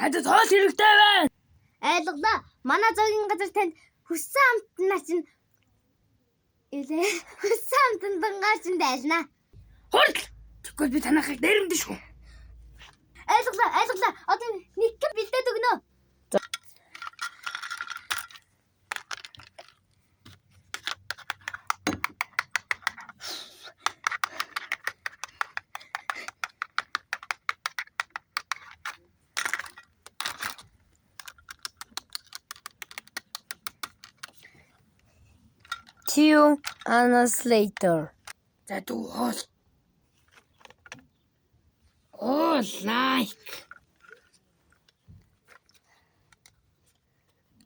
Надад хоол хэрэгтэй байна. Ойлголоо. Манай зоогийн газар танд хүссэн амтнаа чинь хүссэн амтнаа чинь дайлна. Хурд. Тэгвэл би танахыг нэрмдэн шүү. Ойлголоо. Одоо нэг кэм бэлдээд өгнө. Few hours later. За дүү хоол. Oh, like.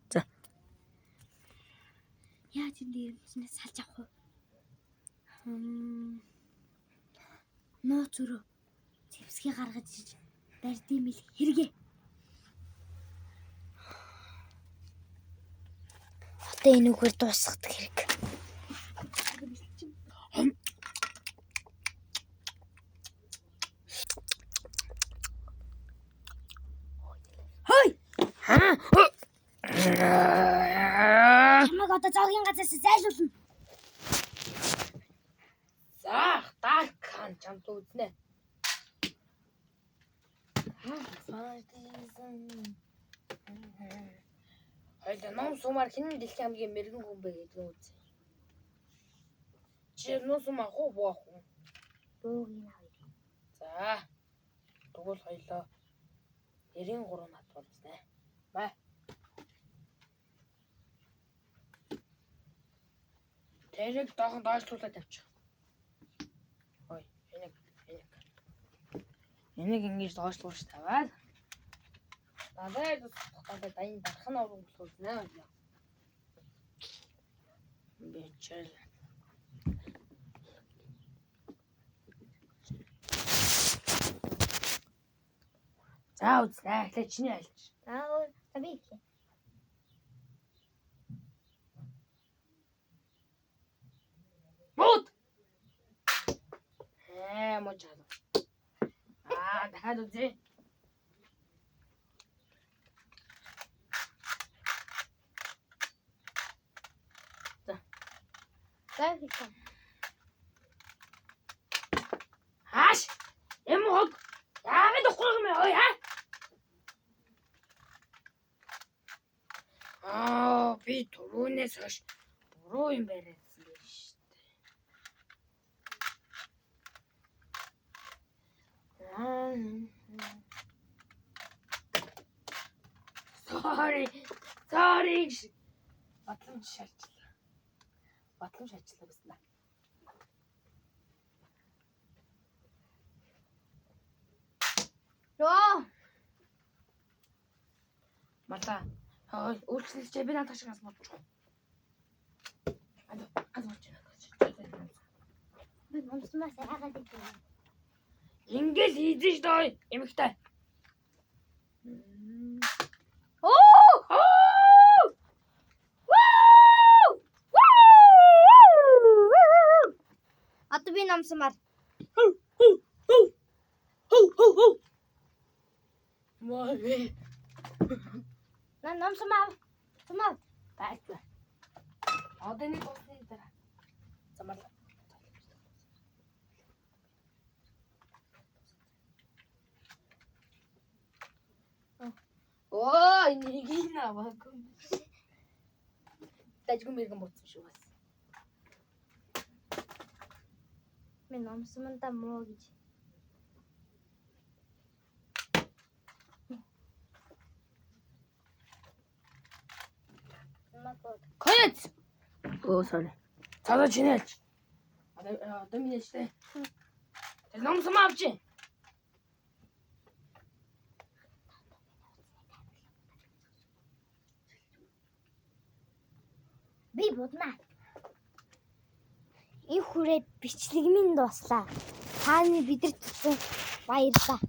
За. Яа тийм нэрнээс салж авах вэ? Нууц өрөө. Зэвсгээ гаргаж иж барьдсан мэл хэрэгэ. Одоо энэ үгээр дуусгадаг хэрэг. Хой. Чамайг одоо зоогийн газраас зайлуулна. За, даакан чамд үзнэ. Хоёул ном сумаар хинэн дэлхийн хамгийн мэрэгэн хүн бэ гэдэг нь үз. Чи ном сум ах уу боо ах уу? Бөөгийн авъя. За. Тэгвэл хоёлоо 93 над болснэ. Бай. Тэрэг доохон доошлуулаад явчих. Хой, энийг ингэж доошлуулж таваад. Надад тусахтаа дайны дархан орон бүлгүүзнэ. Бичэл. За үзнэ. Эхлээ чиний айлч. Таби. Мод. Мочаал. Дахиад үзье. Гайхалтай. Хааш. Эмхог. Яагаад өгөх юм бэ? Би түрүүнээс хойш буруу юм бариадсан байх шүү дээ. Sorry. Батлан шалчлаа. Басна. Йоо. Мата. Үйлчлэлч би надад шигээс бодчих. Аз болчихно. Би номсмаас яагаад гэдэг юм. Ингээл хийдэж доо эмхтэй. Одоо би номсмаар. Мой. На номсмаар. Томоо. Байтла. Одоо нэг болсны дараа. Замаар. Энийг наваа. Тажгүй мэрэгэн боцсон шүү бас. Мен номсманда муу гэж. Конец. Sorry. Цаадаа чинээч. Одоо минь яжтэй. Тэр ном сум авчи. Би будна. Энэ хүрээ бичлэг минь дуслаа. Тааны бидэр тутсан баярлалаа.